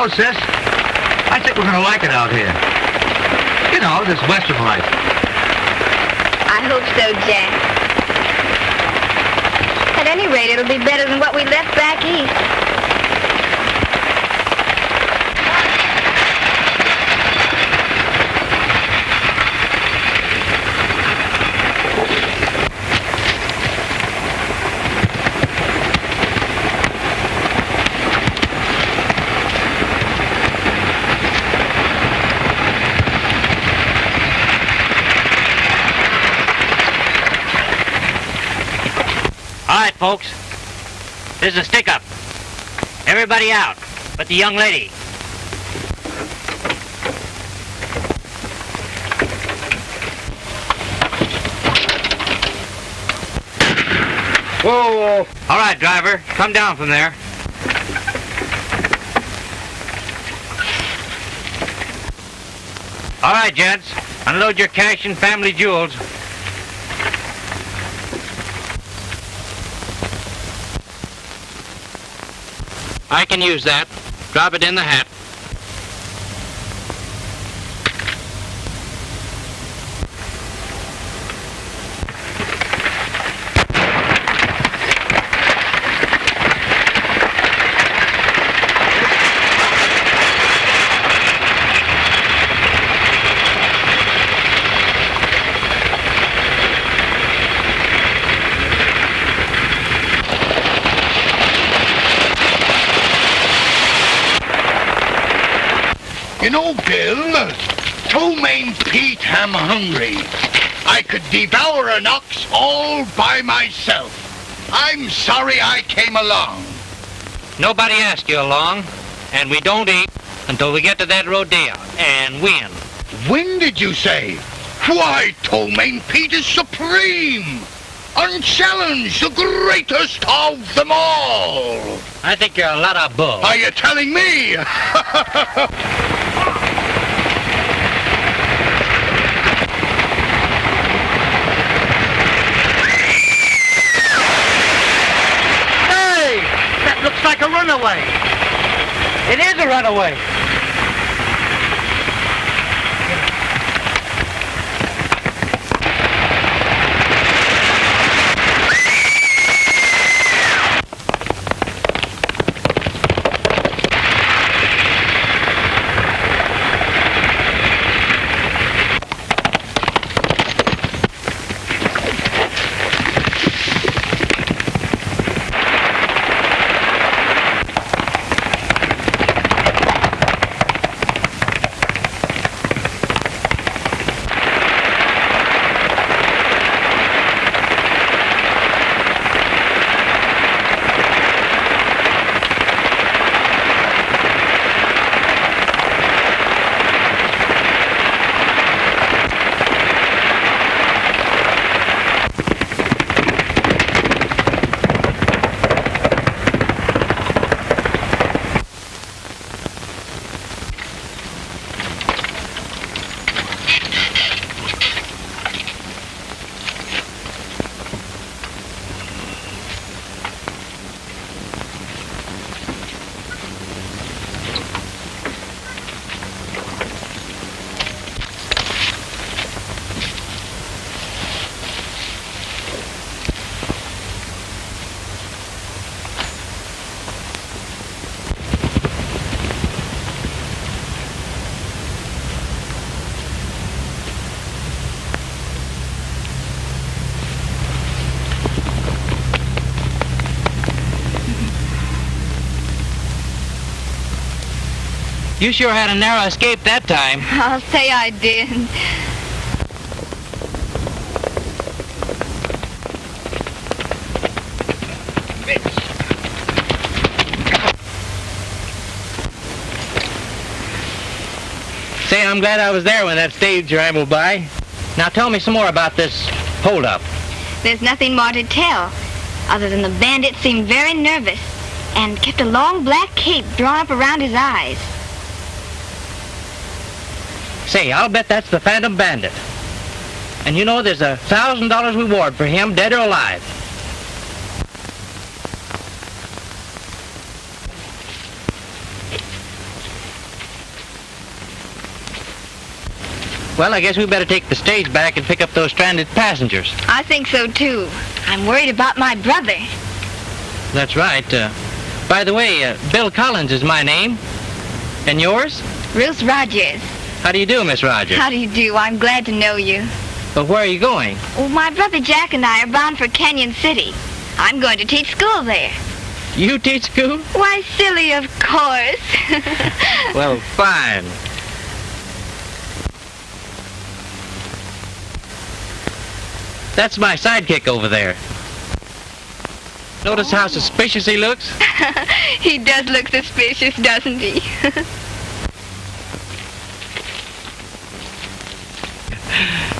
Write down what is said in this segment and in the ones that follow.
know, sis, I think we're going to like it out here. You know, this Western life. I hope so, Jack. At any rate, it'll be better than what we left back east. All right, folks. This is a stick-up. Everybody out, but the young lady. Whoa! All right, driver, come down from there. All right, gents, unload your cash and family jewels. I can use that. Drop it in the hat. You know, Bill, Ptomaine Pete, I'm hungry. I could devour an ox all by myself. I'm sorry I came along. Nobody asked you along, and we don't eat until we get to that rodeo and win. When did you say? Why, Ptomaine Pete is supreme. Unchallenged, the greatest of them all. I think you're a lot of bull. Are you telling me? Looks like a runaway. It is a runaway. You sure had a narrow escape that time. I'll say I did. Say, I'm glad I was there when that stage rambled by. Now tell me some more about this holdup. There's nothing more to tell, other than the bandit seemed very nervous and kept a long black cape drawn up around his eyes. Say, I'll bet that's the Phantom Bandit. And you know there's $1,000 reward for him, dead or alive. Well, I guess we better take the stage back and pick up those stranded passengers. I think so, too. I'm worried about my brother. That's right. By the way, Bill Collins is my name. And yours? Ruth Rogers. How do you do, Miss Rogers? How do you do? I'm glad to know you. But where are you going? Well, my brother Jack and I are bound for Canyon City. I'm going to teach school there. You teach school? Why, silly, of course. Well, fine. That's my sidekick over there. Notice how suspicious he looks? He does look suspicious, doesn't he?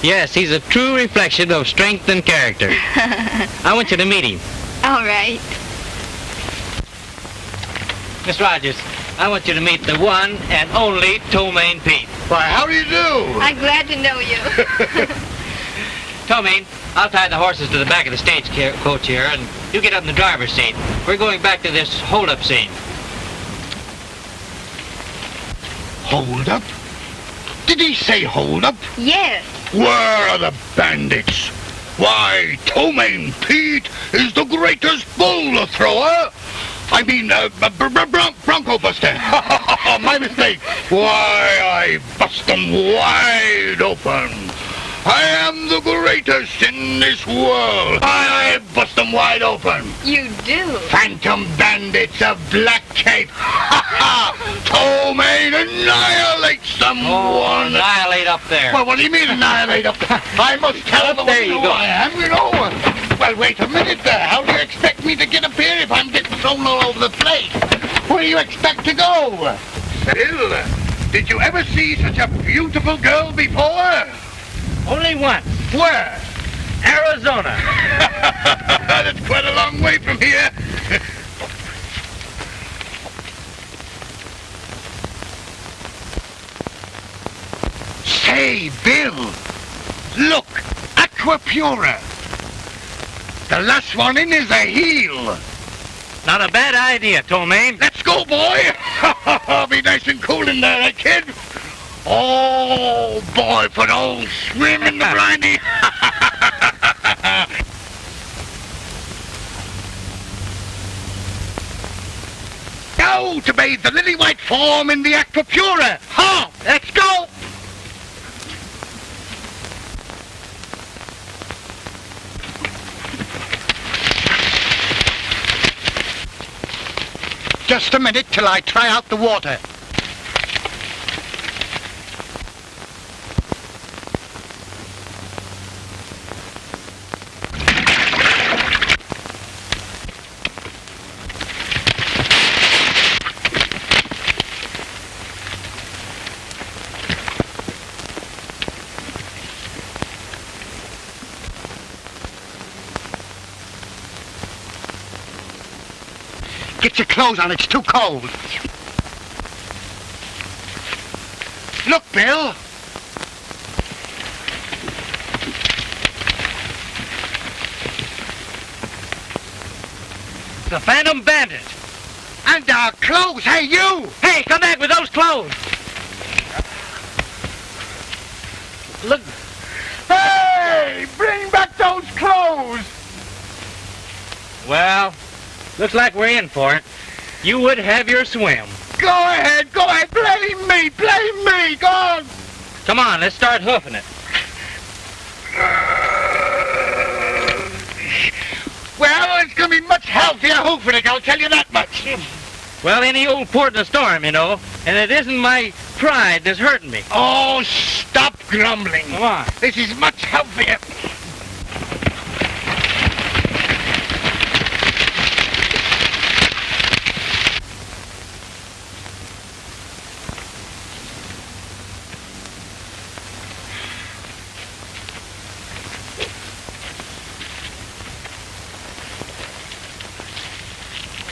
Yes, he's a true reflection of strength and character. I want you to meet him. All right. Miss Rogers, I want you to meet the one and only Tomaine Pete. Why, how do you do? I'm glad to know you. Tomaine, I'll tie the horses to the back of the stagecoach here, and you get up in the driver's seat. We're going back to this hold-up scene. Hold up? Did he say hold up? Yes. Where are the bandits? Why, Tomaine Pete is the greatest bull thrower. I mean, bronco buster. My mistake. Why, I bust them wide open. I am the greatest in this world. I bust them wide open. You do. Phantom bandits of black cape. Tomaine annihilates them. Oh, annihilate up there. Well, what do you mean annihilate up there? I must tell them there you who go. I am, you know. Well, wait a minute there. How do you expect me to get up here if I'm getting thrown all over the place? Where do you expect to go? Bill, did you ever see such a beautiful girl before? Only once. Where? Arizona. That's quite a long way from here. Say, Bill, look, Aqua Pura. The last one in is a heel. Not a bad idea, Tomaine. Let's go, boy. Be nice and cool in there, kid. Oh, boy, for old swim in the briny. Now to bathe the lily white form in the Aqua Pura. Ha! Let's go. Just a minute till I try out the water. Get your clothes on, it's too cold. Look, Bill. The Phantom Bandit. And our clothes, hey, you! Hey, come back with those clothes. Look. Hey, bring back those clothes! Well, looks like we're in for it. You would have your swim. Go ahead, blame me, go on! Come on, let's start hoofing it. Well, it's gonna be much healthier hoofing it, I'll tell you that much. Well, any old port in a storm, you know, and it isn't my pride that's hurting me. Oh, stop grumbling. Come on. This is much healthier.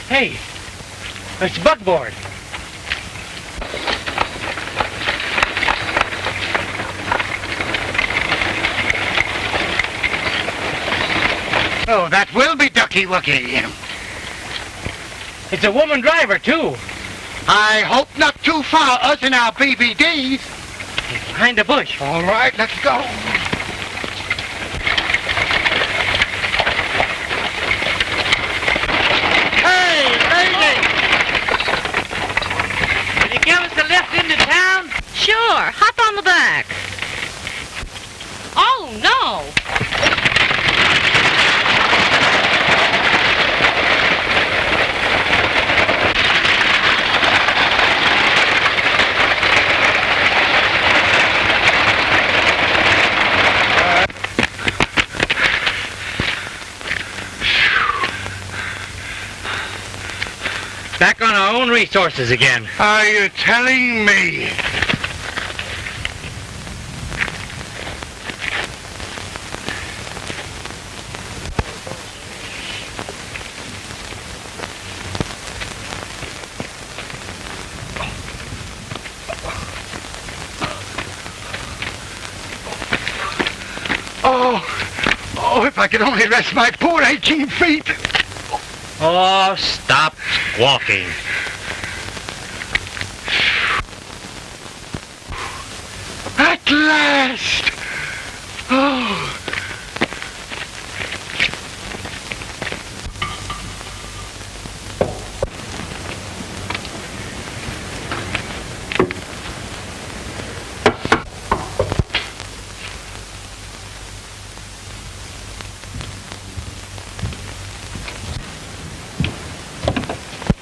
Hey, it's buckboard. Oh, that will be ducky-wucky. It's a woman driver, too. I hope not too far, us and our BBDs. behind the bush. All right, let's go. Hey, lady! Will you give us a lift into town? Sure, hop on the back. Oh, no. Back on our own resources again. Are you telling me? Oh, if I could only rest my poor aching feet. Oh, stop squawking. At last! Oh.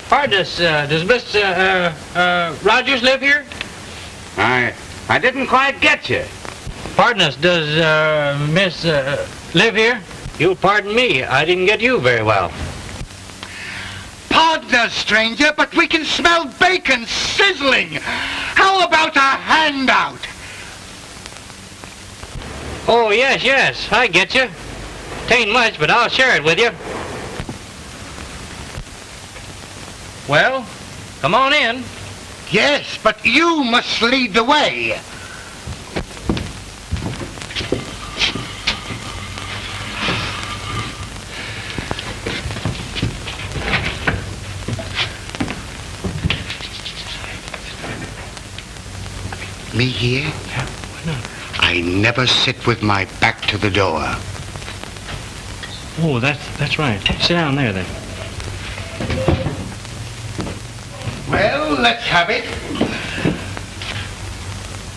Pardon us, does Miss, Rogers live here? I didn't quite get you. Pardon us, does, Miss, live here? You'll pardon me, I didn't get you very well. Pardon us, stranger, but we can smell bacon sizzling. How about a handout? Oh, yes, I get you. Tain't much, but I'll share it with you. Well, come on in. Yes, but you must lead the way. Me here? Yeah, why not? I never sit with my back to the door. Oh, that's right. Sit down there, then. Well, let's have it.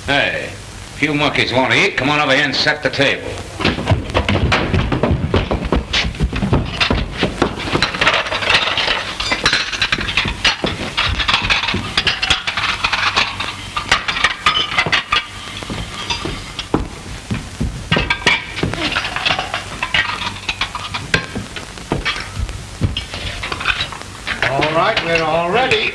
Hey, if you monkeys want to eat, come on over here and set the table. All right, we're all ready.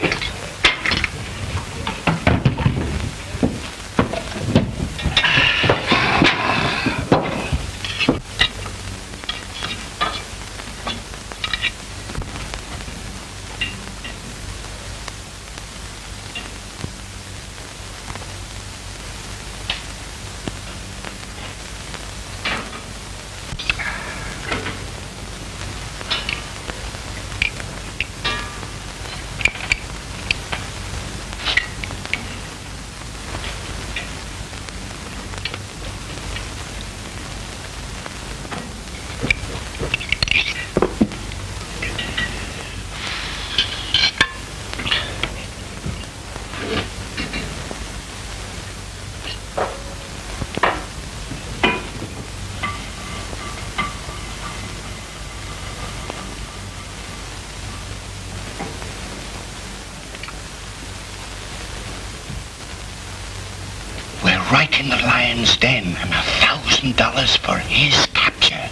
Right in the lion's den, and $1,000 for his capture.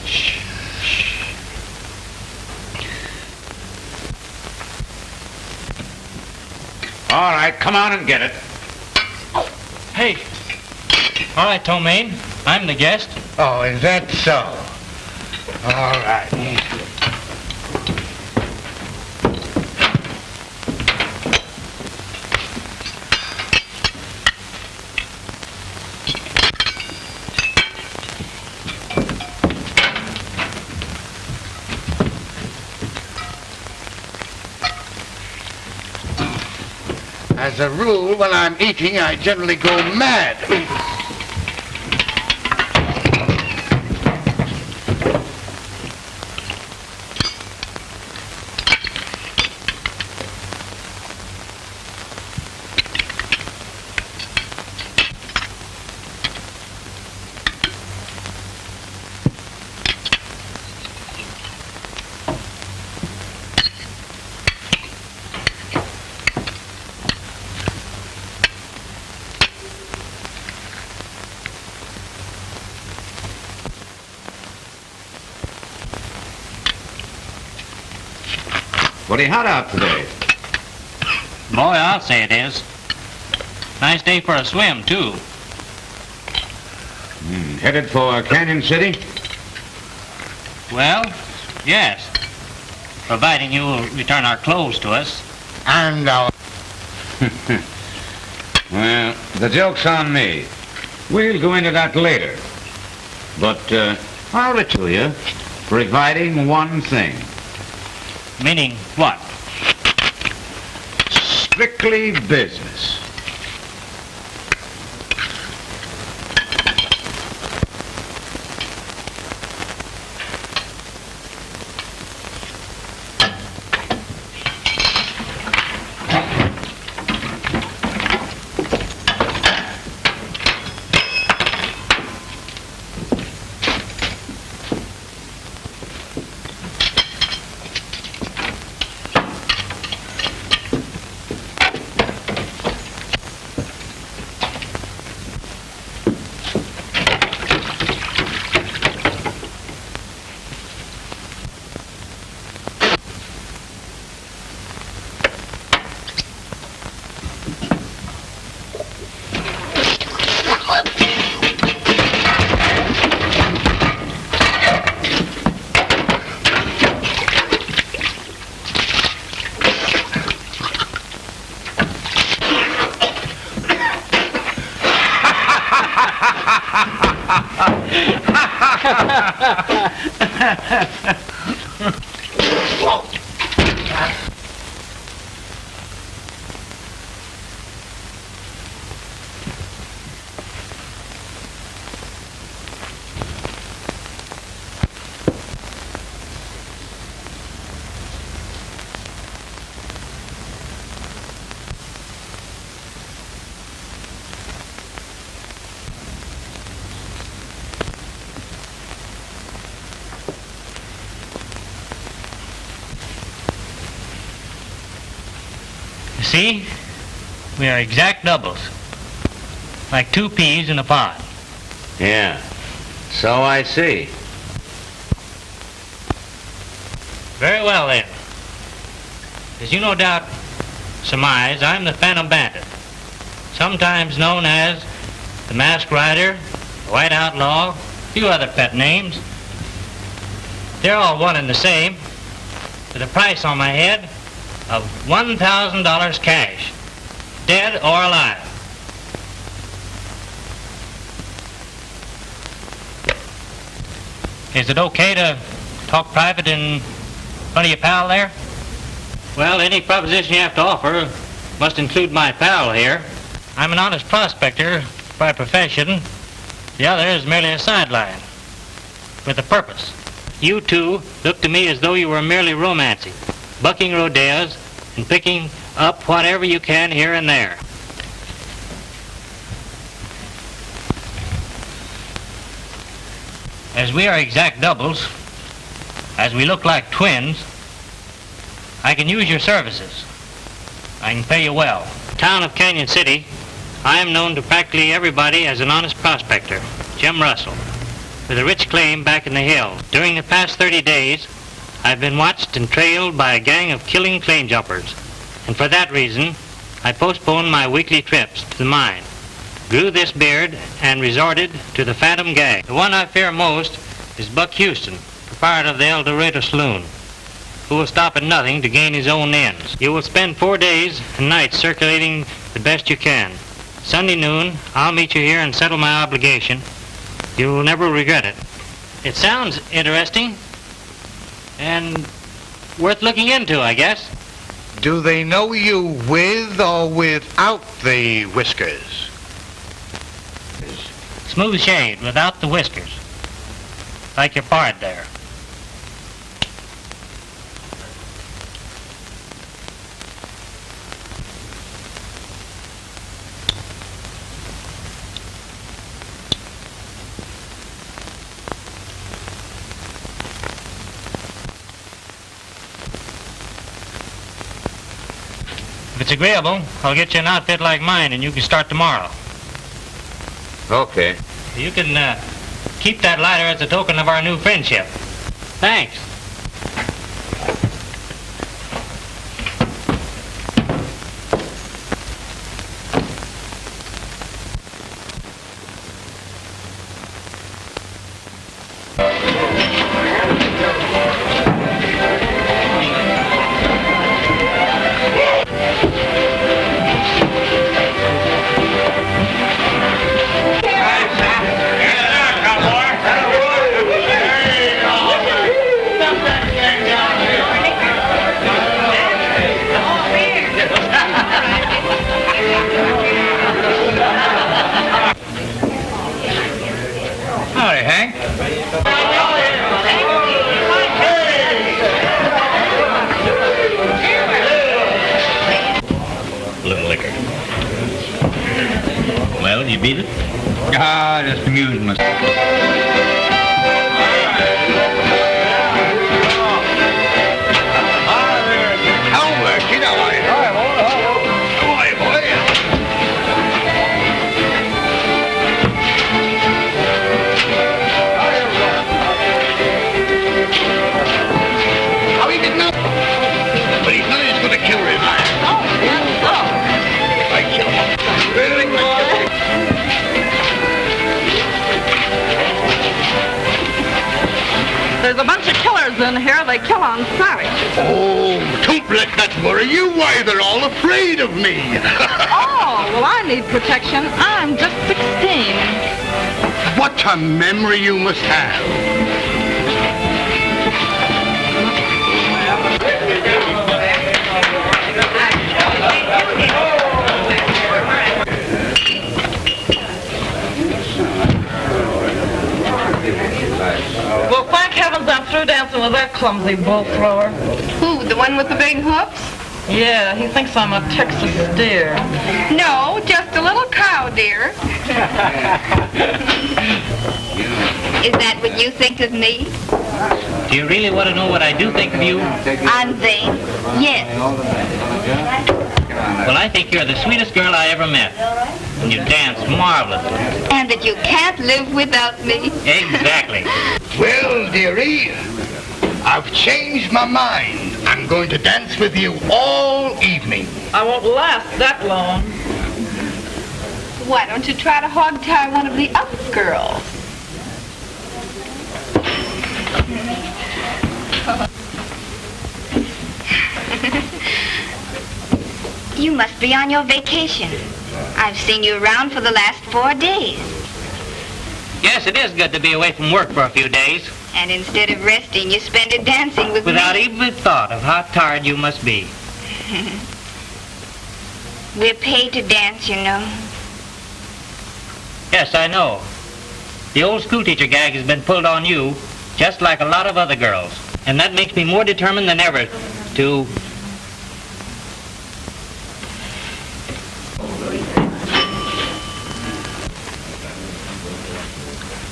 All right, come on and get it. Hey. All right, Tomaine. I'm the guest. Oh, is that so? All right. As a rule, when I'm eating, I generally go mad. Pretty hot out today. Boy, I'll say it is. Nice day for a swim, too. Headed for Canyon City? Well, yes. Providing you will return our clothes to us. And Well, the joke's on me. We'll go into that later. But I'll return to you, providing one thing. Meaning what? Strictly business. See? We are exact doubles. Like two peas in a pod. Yeah, so I see. Very well, then. As you no doubt surmise, I'm the Phantom Bandit, sometimes known as the Masked Rider, the White Outlaw, a few other pet names. They're all one and the same, with a price on my head of $1,000 cash, dead or alive. Is it okay to talk private in front of your pal there? Well, any proposition you have to offer must include my pal here. I'm an honest prospector by profession. The other is merely a sideline, with a purpose. You two look to me as though you were merely romancing, bucking rodeos, and picking up whatever you can here and there. As we are exact doubles, as we look like twins, I can use your services. I can pay you well. Town of Canyon City, I am known to practically everybody as an honest prospector, Jim Russell, with a rich claim back in the hills. During the past 30 days, I've been watched and trailed by a gang of killing claim jumpers, and for that reason, I postponed my weekly trips to the mine, grew this beard, and resorted to the Phantom gang. The one I fear most is Buck Houston, proprietor of the El Dorado saloon, who will stop at nothing to gain his own ends. You will spend 4 days and nights circulating the best you can. Sunday noon, I'll meet you here and settle my obligation. You will never regret it. It sounds interesting and worth looking into, I guess. do they know you with or without the whiskers? Smooth shade without the whiskers. like your pard there. If it's agreeable, I'll get you an outfit like mine and you can start tomorrow. Okay. You can keep that lighter as a token of our new friendship. Thanks. Howdy, Hank. Little liquor. Well, you beat it? Ah, just amusing myself. How he didn't know? But he thought he was going to kill him. I kill him. There's a bunch of killers in here. They kill on sight. Oh, don't let that worry you. Why, they're all afraid of me. Oh, well, I need protection. I'm just 16. What a memory you must have. Well, thank heavens I'm through dancing with that clumsy bull thrower. Who, the one with the big hooves? Yeah, he thinks I'm a Texas steer. No, just a little cow, dear. Is that what you think of me? Do you really want to know what I do think of you? I'm vain. Yes. Well, I think you're the sweetest girl I ever met. And you dance marvelously. And that you can't live without me. Exactly. Well, dearie, I've changed my mind. I'm going to dance with you all evening. I won't last that long. Why don't you try to hog-tie one of the other girls? You must be on your vacation. I've seen you around for the last 4 days. Yes, it is good to be away from work for a few days. And instead of resting, you spend it dancing with Without me. even a thought of how tired you must be. We're paid to dance, you know. Yes, I know. The old schoolteacher gag has been pulled on you, just like a lot of other girls. And that makes me more determined than ever to...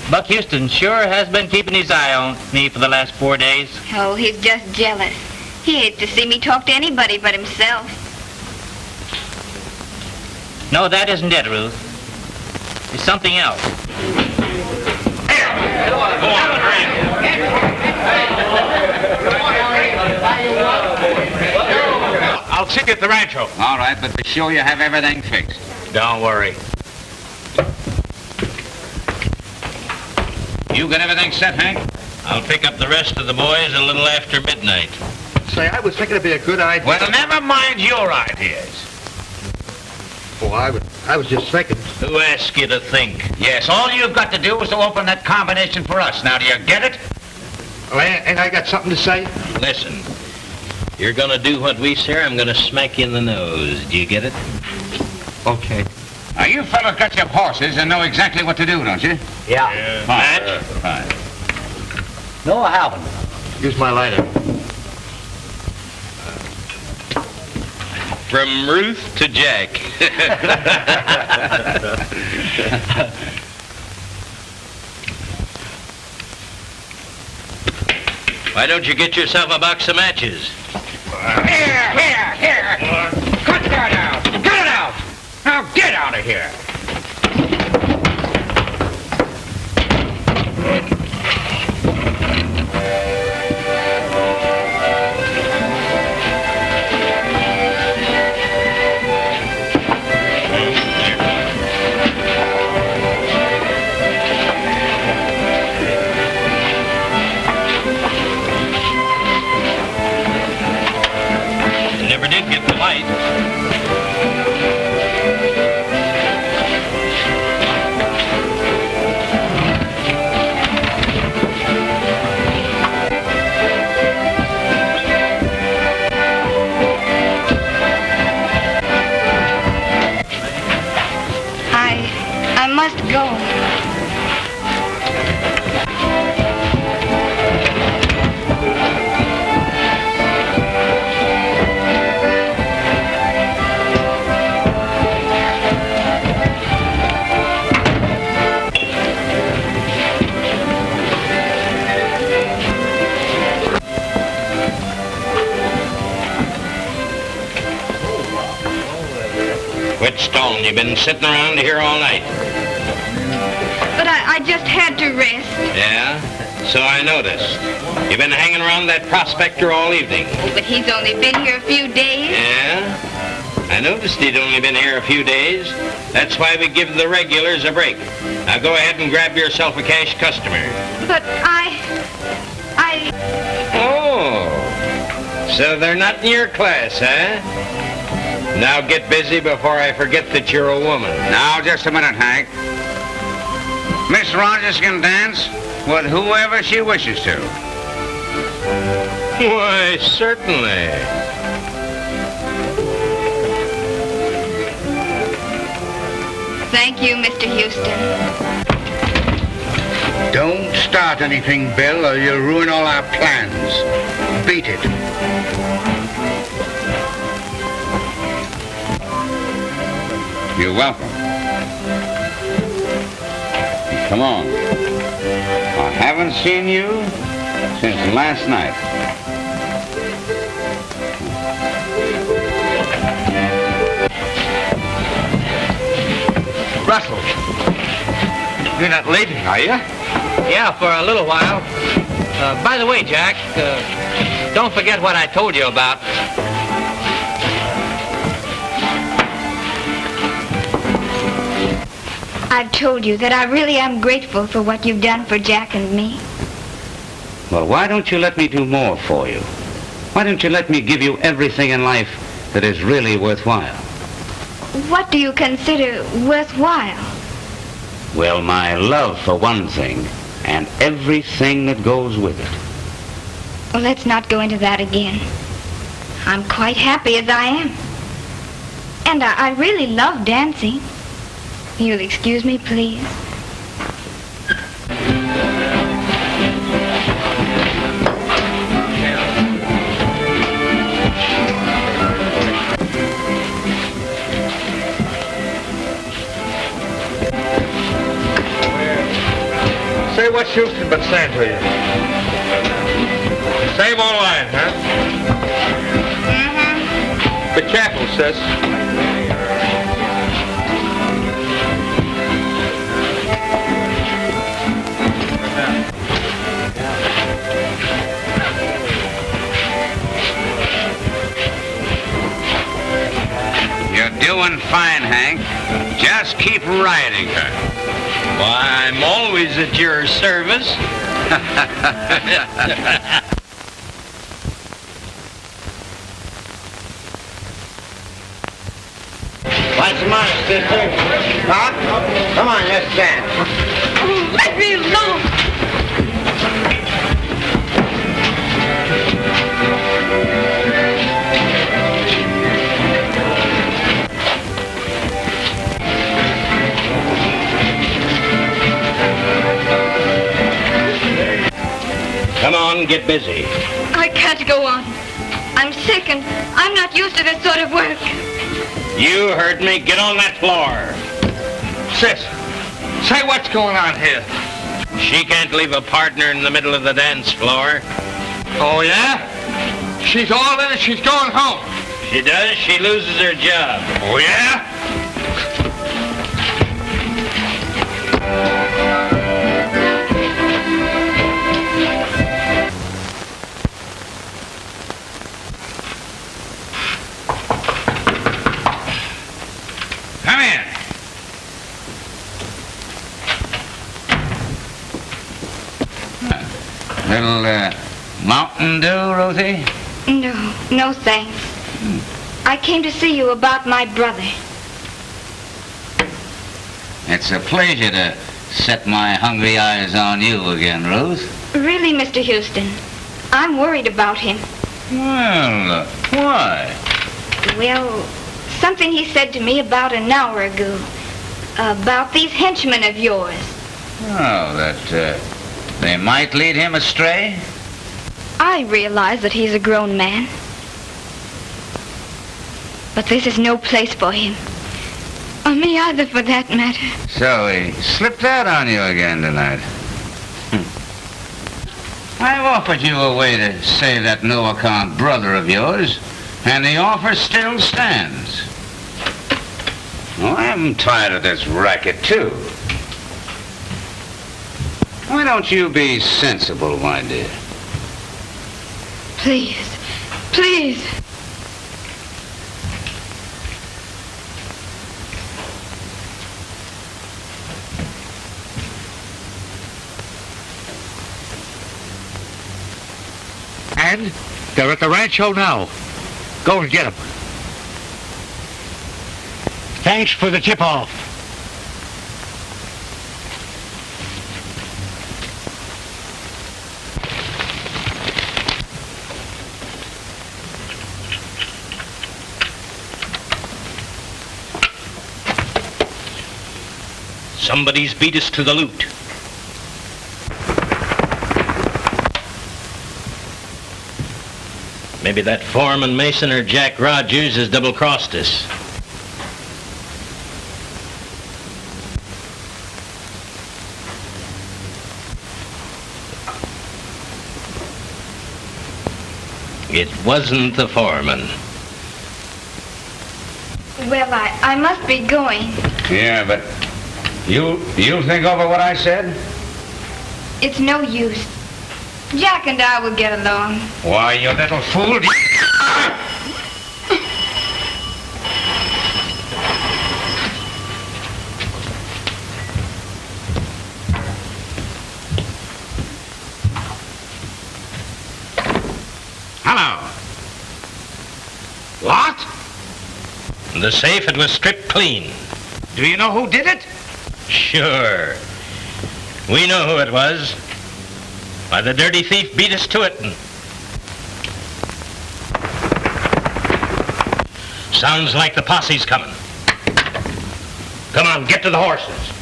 Buck Houston sure has been keeping his eye on me for the last 4 days. Oh, he's just jealous. He hates to see me talk to anybody but himself. No, that isn't it, Ruth. It's something else. Go on, I'll see you at the rancho. All right, but be sure you have everything fixed. Don't worry. You got everything set, Hank? I'll pick up the rest of the boys a little after midnight. Say, I was thinking it'd be a good idea. Well, never mind your ideas. Oh, I was just thinking. Who asked you to think? Yes, all you've got to do is to open that combination for us. Now, do you get it? Oh, and I got something to say? Listen, you're gonna do what we say, or I'm gonna smack you in the nose. Do you get it? Okay. Now, you fellas got your horses and know exactly what to do, don't you? Yeah. Fine. Fine. No, I haven't. Use my lighter. From Ruth to Jack. Why don't you get yourself a box of matches? Here! Cut that out! Cut it out! Now get out of here! Never did get the light. I must go. Quit stalling. You've been sitting around here all night. But I just had to rest. Yeah? So I noticed. You've been hanging around that prospector all evening. But he's only been here a few days. Yeah? I noticed he'd only been here a few days. That's why we give the regulars a break. Now go ahead and grab yourself a cash customer. But Oh. So they're not in your class, huh? Now get busy before I forget that you're a woman. Now, just a minute, Hank. Miss Rogers can dance with whoever she wishes to. Why, certainly. thank you, Mr. Houston. Don't start anything, Bill, or you'll ruin all our plans. Beat it. You're welcome. Come on. I haven't seen you since last night. Russell, you're not leaving, are you? Yeah, for a little while. By the way, Jack, don't forget what I told you about. I've told you that I really am grateful for what you've done for Jack and me. Well, why don't you let me do more for you? Why don't you let me give you everything in life that is really worthwhile? What do you consider worthwhile? Well, my love for one thing, and everything that goes with it. Well, let's not go into that again. I'm quite happy as I am. And I really love dancing. You'll excuse me, please? Say, what's Houston been saying to you? Same old line, huh? Mm-hmm. Be careful, sis. You're doing fine, Hank. Just keep riding her. Why, I'm always at your service. What's the matter, sister? Huh? Come on, let's dance. Oh, let me alone! Come on, get busy. I can't go on. I'm sick and I'm not used to this sort of work. You heard me. Get on that floor. Sis, say what's going on here? She can't leave a partner in the middle of the dance floor. Oh, yeah? She's all in and she's going home. She does, she loses her job. Oh, yeah? Come in. Little Mountain Dew, Ruthie? No thanks. I came to see you about my brother. It's a pleasure to set my hungry eyes on you again, Ruth. Really, Mr. Houston, I'm worried about him. Well, why? Well, something he said to me about an hour ago. About these henchmen of yours. Oh, that they might lead him astray? I realize that he's a grown man. But this is no place for him. Or me either, for that matter. So he slipped out on you again tonight. I've offered you a way to save that no-account brother of yours, and the offer still stands. Well, I'm tired of this racket, too. Why don't you be sensible, my dear? Please, please. And they're at the rancho now. Go and get them. Thanks for the tip-off. Somebody's beat us to the loot. Maybe that foreman Mason or Jack Rogers has double-crossed us. It wasn't the foreman. Well, I must be going. Yeah, but you'll think over what I said? It's no use. Jack and I will get along. Why, you little fool. Hello. What? The safe, it was stripped clean. Do you know who did it? Sure. We know who it was. Why, the dirty thief beat us to it. Sounds like the posse's coming. Come on, get to the horses.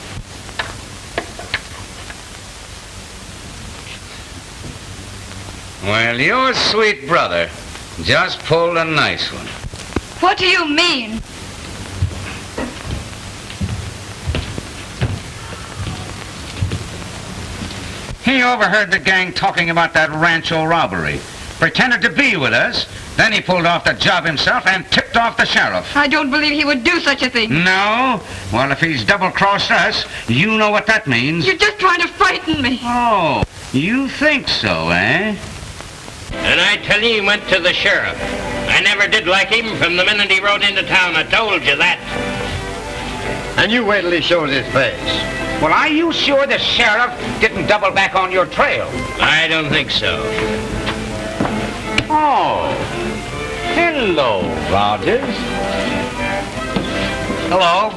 Well, your sweet brother just pulled a nice one. What do you mean? He overheard the gang talking about that rancho robbery, pretended to be with us, then he pulled off the job himself and tipped off the sheriff. I don't believe he would do such a thing. No? Well, if he's double-crossed us, you know what that means. You're just trying to frighten me. Oh, you think so, eh? And I tell you, he went to the sheriff. I never did like him from the minute he rode into town. I told you that. And you wait till he shows his face. Well, are you sure the sheriff didn't double back on your trail? I don't think so. Oh. Hello, Rogers. Hello.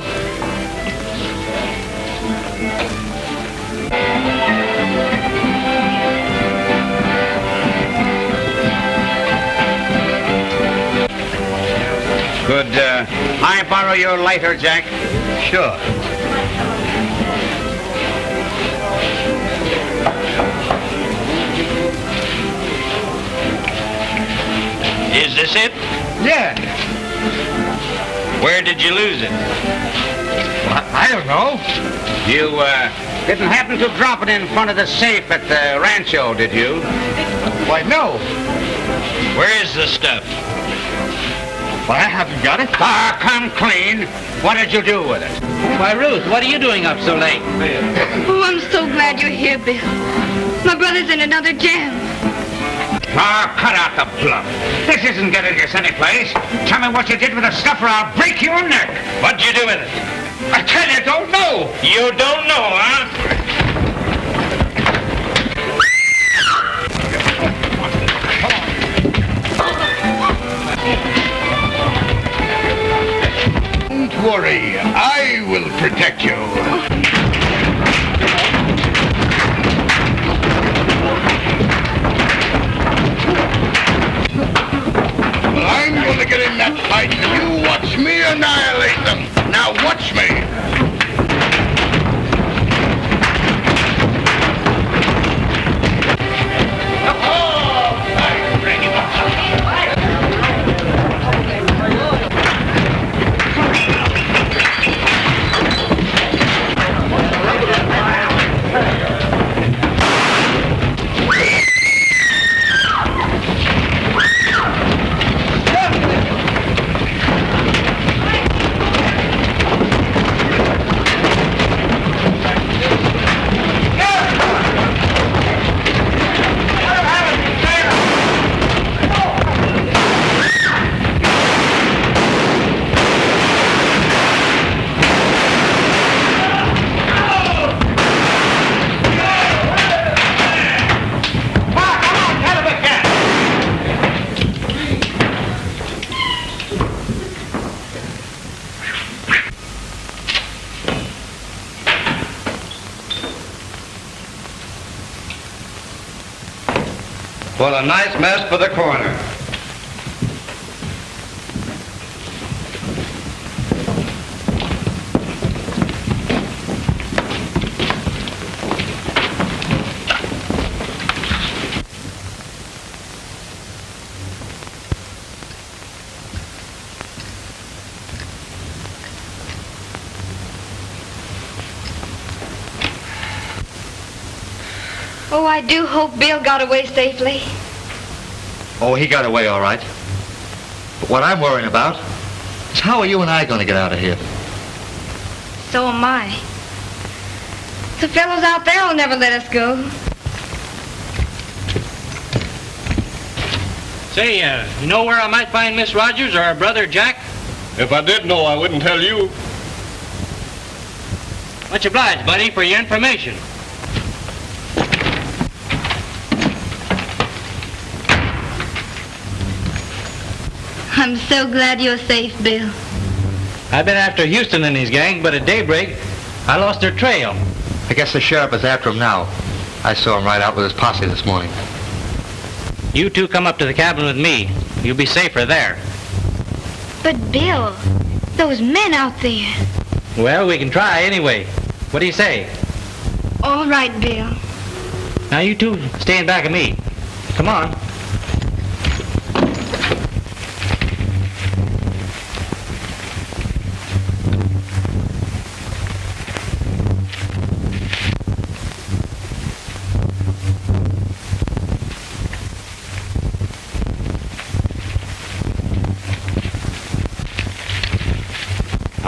Could I borrow your lighter, Jack? Sure. Is this it? Yeah. Where did you lose it? I don't know. You didn't happen to drop it in front of the safe at the rancho, did you? Why, no. Where is the stuff? Well, I haven't got it. Ah, come clean. What did you do with it? Why, Ruth, what are you doing up so late? Oh, I'm so glad you're here, Bill. My brother's in another jam. Ah, cut out the bluff. This isn't getting us anyplace. Tell me what you did with the stuff or I'll break your neck. What'd you do with it? I tell you, don't know. You don't know, huh? Don't worry. I will protect you. I'm going to get in that fight, and you watch me annihilate them. Now watch me. Well, a nice mess for the corner. Oh, I do hope Bill got away safely. Oh, he got away all right. But what I'm worrying about is how are you and I going to get out of here? So am I. The fellows out there will never let us go. Say, you know where I might find Miss Rogers or her brother Jack? If I did know, I wouldn't tell you. Much obliged, buddy, for your information. I'm so glad you're safe, Bill. I've been after Houston and his gang, but at daybreak, I lost their trail. I guess the sheriff is after him now. I saw him ride out with his posse this morning. You two come up to the cabin with me. You'll be safer there. But Bill, those men out there. Well, we can try anyway. What do you say? All right, Bill. Now you two stay in back of me. Come on.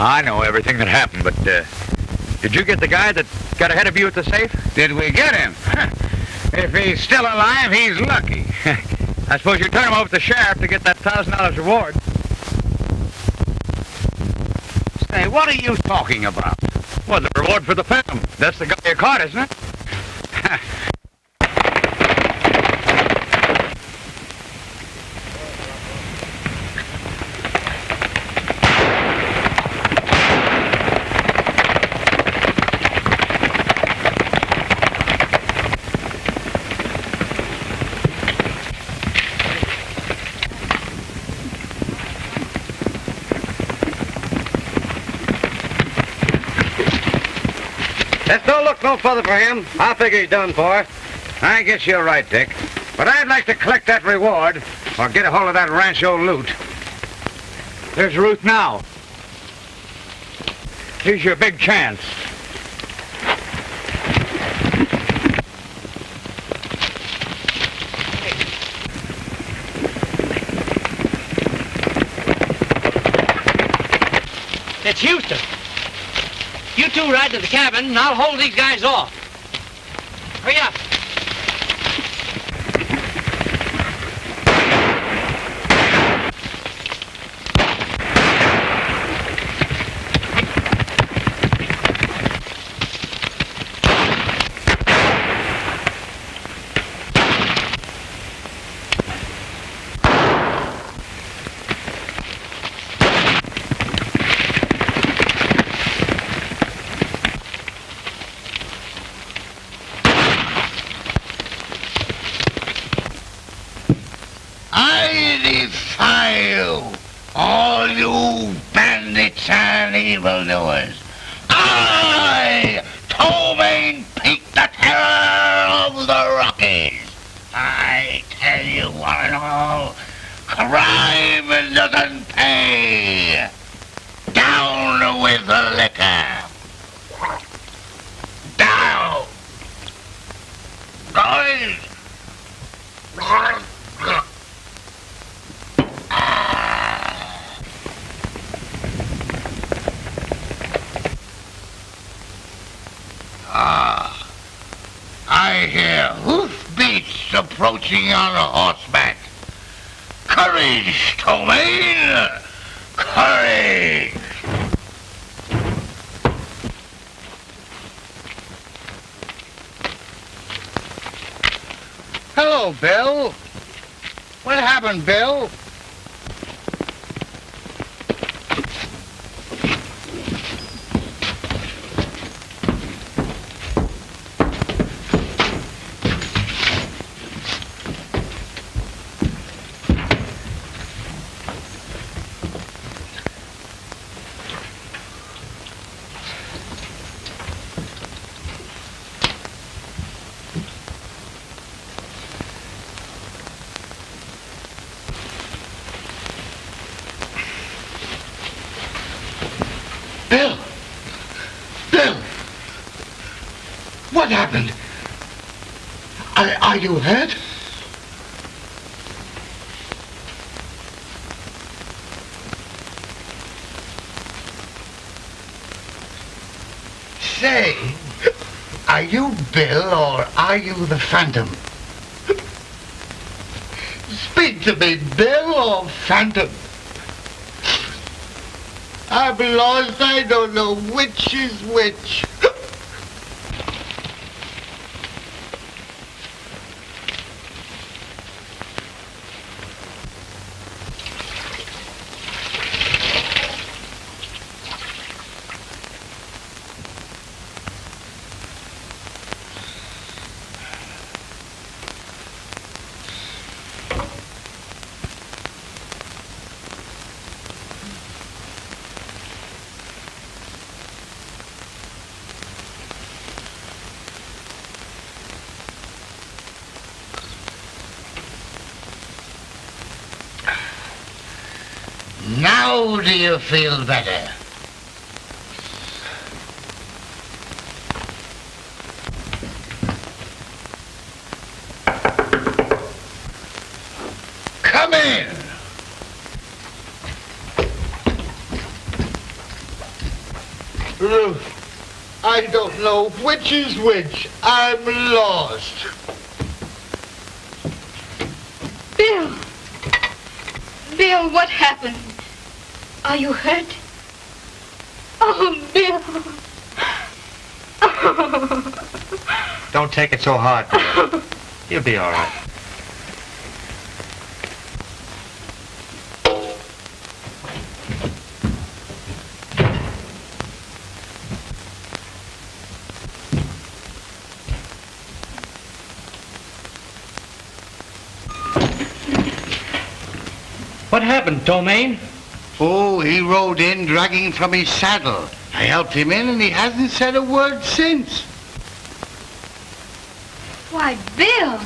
I know everything that happened, but did you get the guy that got ahead of you at the safe? Did we get him? If he's still alive, he's lucky. I suppose you turn him over to the sheriff to get that $1,000 reward. Say, what are you talking about? Well, the reward for the phantom. That's the guy you caught, isn't it? Let's don't look no further for him. I figure he's done for. I guess you're right, Dick. But I'd like to collect that reward, Well, get a hold of that rancho loot. There's Ruth now. Here's your big chance. It's Houston. You two ride to the cabin, and I'll hold these guys off. Hurry up. All you bandits and evildoers. I, Ptolemy Pete, the Terror of the Rockies. I tell you one and all, crime doesn't pay. Down with the liquor. Down. Guys. I hear hoofbeats approaching on horseback. Courage, Ptolemy! Courage! Hello, Bill. What happened, Bill? Bill! Bill! What happened? Are you hurt? Say, are you Bill or are you the Phantom? Speak to me, Bill or Phantom. I'm lost. I don't know which is which. Now do you feel better? Come in. Ruth, I don't know which is which. I'm lost. Bill! Bill, what happened? Are you hurt? Oh, Bill. Don't take it so hard, Bill. You'll be all right. What happened, Ptolemy? Oh, he rode in dragging from his saddle. I helped him in and he hasn't said a word since. Why, Bill.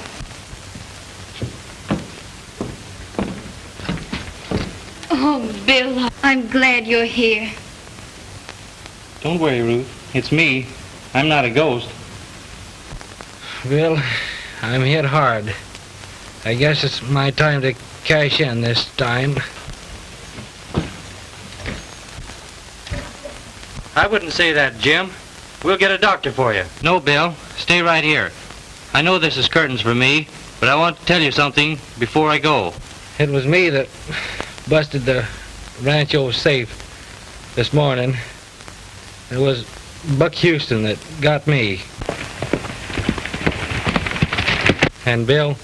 Oh, Bill, I'm glad you're here. Don't worry, Ruth. It's me. I'm not a ghost. Bill, I'm hit hard. I guess it's my time to cash in this time. I wouldn't say that, Jim. We'll get a doctor for you. No, Bill. Stay right here. I know this is curtains for me, but I want to tell you something before I go. It was me that busted the Rancho safe this morning. It was Buck Houston that got me. And Bill,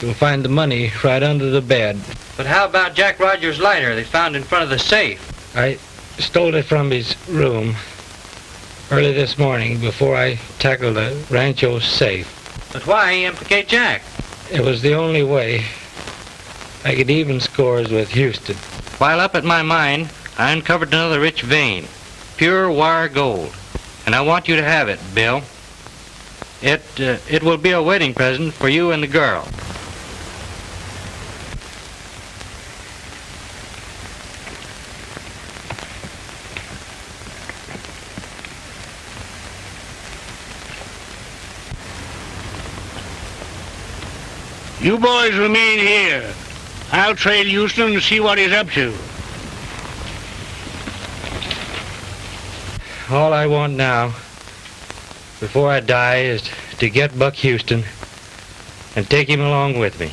you'll find the money right under the bed. But how about Jack Rogers' lighter they found in front of the safe? I stole it from his room early this morning before I tackled the Rancho safe. But why implicate Jack? It was the only way I could even scores with Houston. While up at my mine, I uncovered another rich vein. Pure wire gold. And I want you to have it, Bill. It will be a wedding present for you and the girl. You boys remain here. I'll trail Houston and see what he's up to. All I want now, before I die, is to get Buck Houston and take him along with me.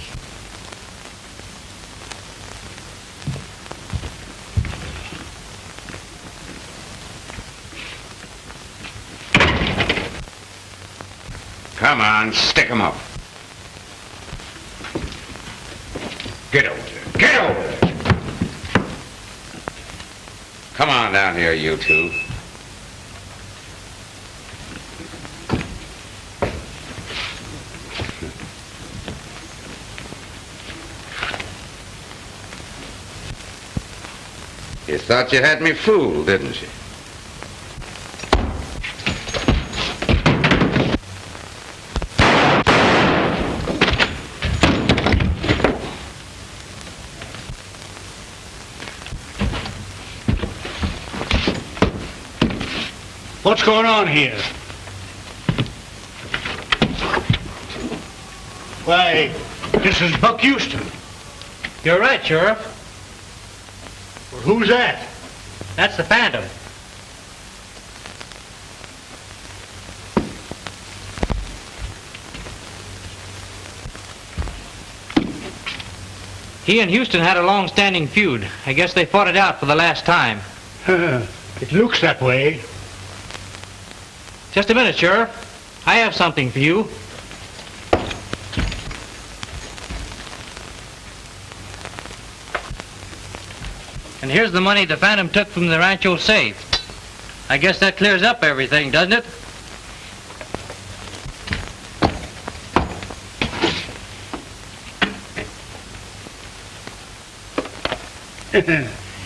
Come on, stick 'em up. Get over there. Get over there. Come on down here, you two. You thought you had me fooled, didn't you? What's going on here? Why, this is Buck Houston. You're right, Sheriff. Well, who's that? That's the Phantom. He and Houston had a long-standing feud. I guess they fought it out for the last time. It looks that way. Just a minute, Sheriff. I have something for you. And here's the money the Phantom took from the Rancho safe. I guess that clears up everything, doesn't it?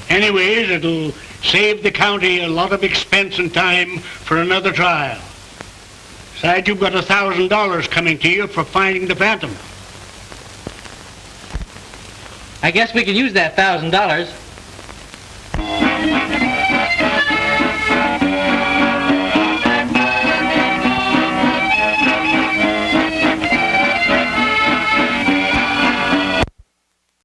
Anyways, it'll save the county a lot of expense and time for another trial. Besides, you've got $1,000 coming to you for finding the Phantom. I guess we can use that $1,000.